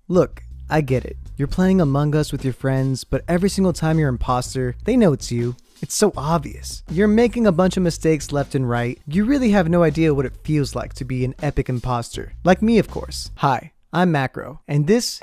Look, I get it. You're playing Among Us with your friends, but every single time you're imposter, they know it's you. It's so obvious. You're making a bunch of mistakes left and right. You really have no idea what it feels like to be an epic imposter. Like me, of course. Hi, I'm Macro, and this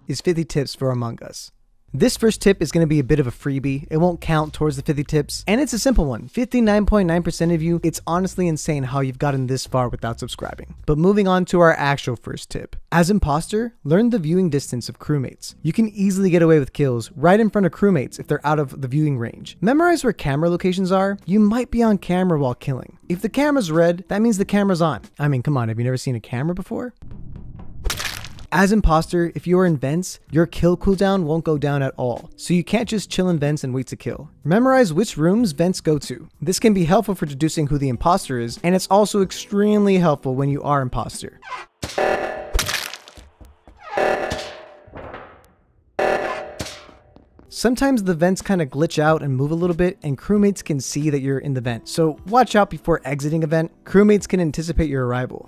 is 50 tips for Among Us. This first tip is going to be a bit of a freebie. It won't count towards the 50 tips, and it's a simple one. 59.9% of you, it's honestly insane how you've gotten this far without subscribing. But moving on to our actual first tip. As imposter, learn the viewing distance of crewmates. You can easily get away with kills right in front of crewmates if they're out of the viewing range. Memorize where camera locations are. You might be on camera while killing. If the camera's red, that means the camera's on. I mean, come on, have you never seen a camera before? As imposter, if you are in vents, your kill cooldown won't go down at all, so you can't just chill in vents and wait to kill. Memorize which rooms vents go to. This can be helpful for deducing who the imposter is, and it's also extremely helpful when you are imposter. Sometimes the vents kind of glitch out and move a little bit, and crewmates can see that you're in the vent, so watch out before exiting a vent. Crewmates can anticipate your arrival.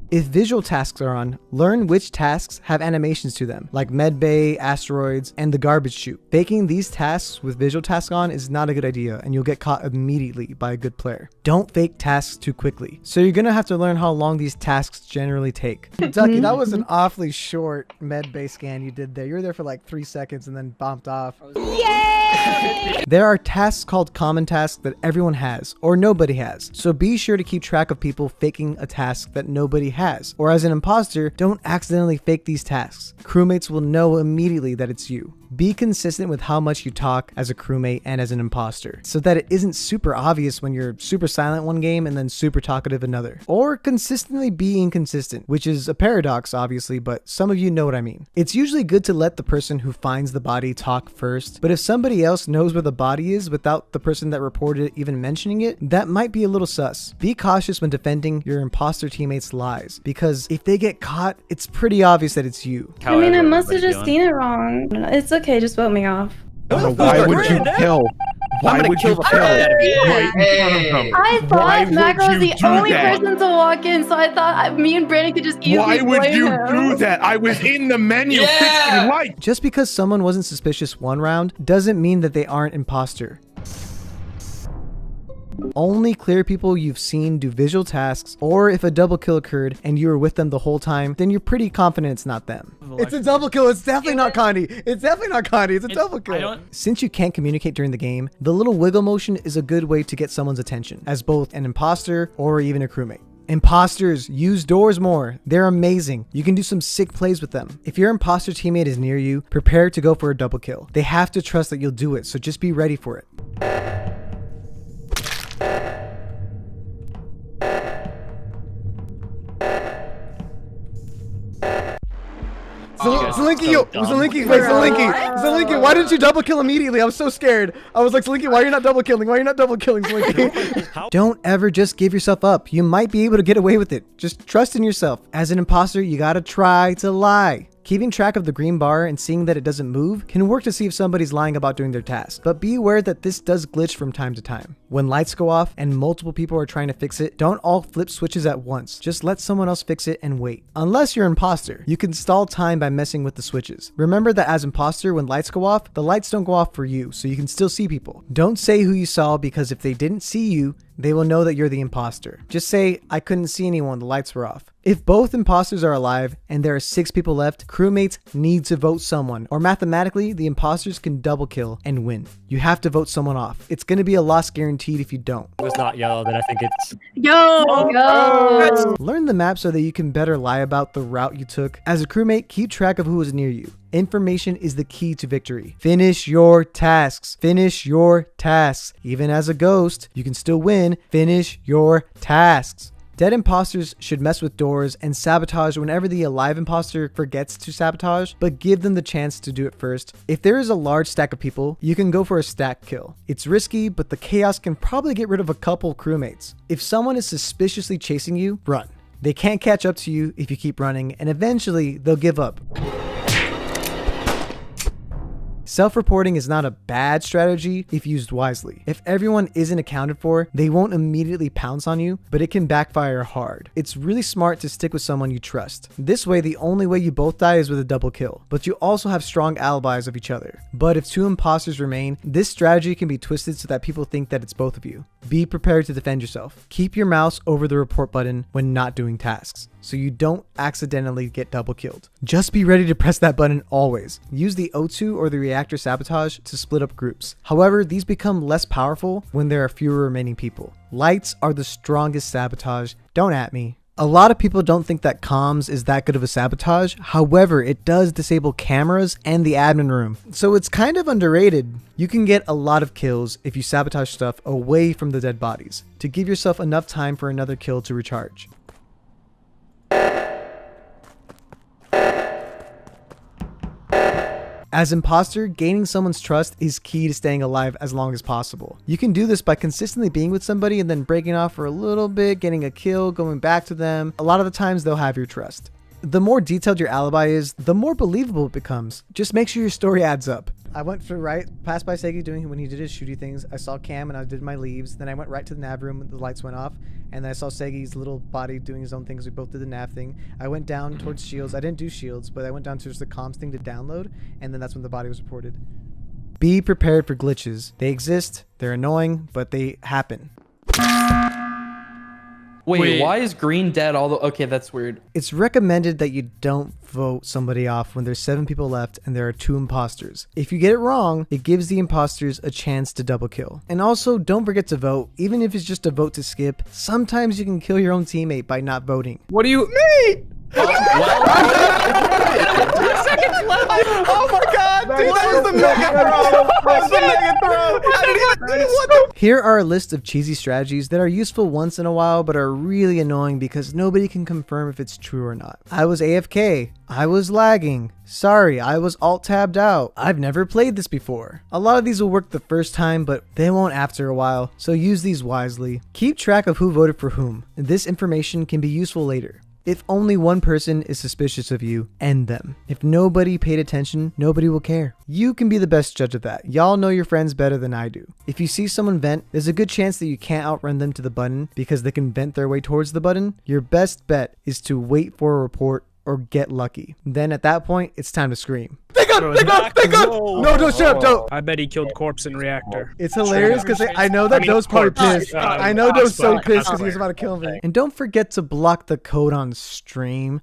If visual tasks are on, learn which tasks have animations to them, like medbay, asteroids, and the garbage chute. Faking these tasks with visual tasks on is not a good idea, and you'll get caught immediately by a good player. Don't fake tasks too quickly, so you're gonna have to learn how long these tasks generally take. Ducky, that was an awfully short medbay scan you did there. You were there for like 3 seconds and then bombed off. Yay! There are tasks called common tasks that everyone has, or nobody has, so be sure to keep track of people faking a task that nobody has, or as an imposter, don't accidentally fake these tasks. Crewmates will know immediately that it's you. Be consistent with how much you talk as a crewmate and as an imposter, so that it isn't super obvious when you're super silent one game and then super talkative another. Or consistently be inconsistent, which is a paradox obviously, but some of you know what I mean. It's usually good to let the person who finds the body talk first, but if somebody else knows where the body is without the person that reported it even mentioning it, that might be a little sus. Be cautious when defending your imposter teammates' lies, because if they get caught, it's pretty obvious that it's you. I mean, I must have just seen it wrong. It's okay, just vote me off. Why would you kill? Why would you kill right in front of them? I thought Macro was the only person to walk in, so I thought me and Brandon could just easily Why would you him. do that? I was in the menu fixing lights. Just because someone wasn't suspicious one round doesn't mean that they aren't imposter. Only clear people you've seen do visual tasks, or if a double kill occurred and you were with them the whole time, then you're pretty confident it's not them. It's a double kill. It's definitely not Condi. It's definitely not Condi. It's a double kill. Since you can't communicate during the game, the little wiggle motion is a good way to get someone's attention as both an imposter or even a crewmate. Imposters, use doors more. They're amazing. You can do some sick plays with them. If your imposter teammate is near you, prepare to go for a double kill. They have to trust that you'll do it, so just be ready for it. Zelinki, why didn't you double kill immediately? I was so scared. I was like, Zelinki, why are you not double killing? Why are you not double killing, Zelinki? Don't ever just give yourself up. You might be able to get away with it. Just trust in yourself. As an imposter, you gotta try to lie. Keeping track of the green bar and seeing that it doesn't move can work to see if somebody's lying about doing their task, but be aware that this does glitch from time to time. When lights go off and multiple people are trying to fix it, don't all flip switches at once. Just let someone else fix it and wait. Unless you're imposter, you can stall time by messing with the switches. Remember that as imposter, when lights go off, the lights don't go off for you, so you can still see people. Don't say who you saw, because if they didn't see you, they will know that you're the imposter. Just say, I couldn't see anyone, the lights were off. If both imposters are alive and there are 6 people left, crewmates need to vote someone, or mathematically, the imposters can double kill and win. You have to vote someone off. It's gonna be a loss guaranteed if you don't. If it's not yellow, then I think it's... Yo! Learn the map so that you can better lie about the route you took. As a crewmate, keep track of who is near you. Information is the key to victory. Finish your tasks. Finish your tasks. Even as a ghost, you can still win. Finish your tasks. Dead imposters should mess with doors and sabotage whenever the alive imposter forgets to sabotage, but give them the chance to do it first. If there is a large stack of people, you can go for a stack kill. It's risky, but the chaos can probably get rid of a couple crewmates. If someone is suspiciously chasing you, run. They can't catch up to you if you keep running, and eventually they'll give up. Self-reporting is not a bad strategy if used wisely. If everyone isn't accounted for, they won't immediately pounce on you, but it can backfire hard. It's really smart to stick with someone you trust. This way, the only way you both die is with a double kill, but you also have strong alibis of each other. But if 2 imposters remain, this strategy can be twisted so that people think that it's both of you. Be prepared to defend yourself. Keep your mouse over the report button when not doing tasks, so you don't accidentally get double killed. Just be ready to press that button always. Use the O2 or the reactor sabotage to split up groups. However, these become less powerful when there are fewer remaining people. Lights are the strongest sabotage. Don't at me. A lot of people don't think that comms is that good of a sabotage. However, it does disable cameras and the admin room, so it's kind of underrated. You can get a lot of kills if you sabotage stuff away from the dead bodies to give yourself enough time for another kill to recharge. As imposter, gaining someone's trust is key to staying alive as long as possible. You can do this by consistently being with somebody and then breaking off for a little bit, getting a kill, going back to them. A lot of the times they'll have your trust. The more detailed your alibi is, the more believable it becomes. Just make sure your story adds up. I went for passed by Segi doing when he did his shooty things. I saw Cam and I did my leaves. Then I went right to the nav room. The lights went off, and then I saw Segi's little body doing his own things. We both did the nav thing. I went down towards shields. I didn't do shields, but I went down towards the comms thing to download, and then that's when the body was reported. Be prepared for glitches. They exist. They're annoying, but they happen. Wait, why is green dead all the... Okay, that's weird. It's recommended that you don't vote somebody off when there's 7 people left and there are 2 imposters. If you get it wrong, it gives the imposters a chance to double kill. And also, don't forget to vote. Even if it's just a vote to skip, sometimes you can kill your own teammate by not voting. What do you mean? Oh my god, dude, that was the mega throw! That was the mega throw! I didn't even what the... Here are a list of cheesy strategies that are useful once in a while but are really annoying because nobody can confirm if it's true or not. I was AFK. I was lagging. Sorry, I was alt-tabbed out. I've never played this before. A lot of these will work the first time, but they won't after a while, so use these wisely. Keep track of who voted for whom. This information can be useful later. If only one person is suspicious of you, end them. If nobody paid attention, nobody will care. You can be the best judge of that. Y'all know your friends better than I do. If you see someone vent, there's a good chance that you can't outrun them to the button because they can vent their way towards the button. Your best bet is to wait for a report or get lucky. Then at that point, it's time to scream. They got! No, don't shut up, don't! I bet he killed Corpse in Reactor. It's hilarious because I know that Doe's probably pissed. I know Doe's so pissed because he was about to kill me. And don't forget to block the code on stream.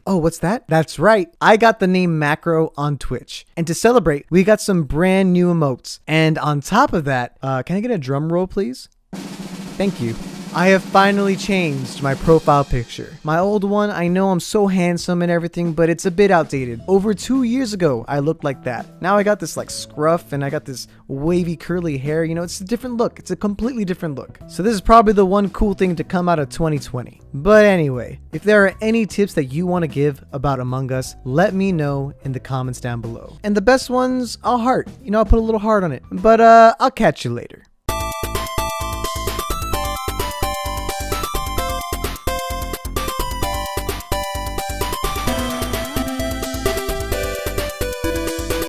Oh, what's that? That's right. I got the name Macro on Twitch. And to celebrate, we got some brand new emotes. And on top of that, can I get a drum roll, please? Thank you. I have finally changed my profile picture. My old one, I know I'm so handsome and everything, but it's a bit outdated. Over 2 years ago, I looked like that. Now I got this like scruff and I got this wavy curly hair. You know, it's a different look. It's a completely different look. So this is probably the one cool thing to come out of 2020. But anyway, if there are any tips that you want to give about Among Us, let me know in the comments down below. And the best ones, I'll heart. You know, I'll put a little heart on it. But I'll catch you later.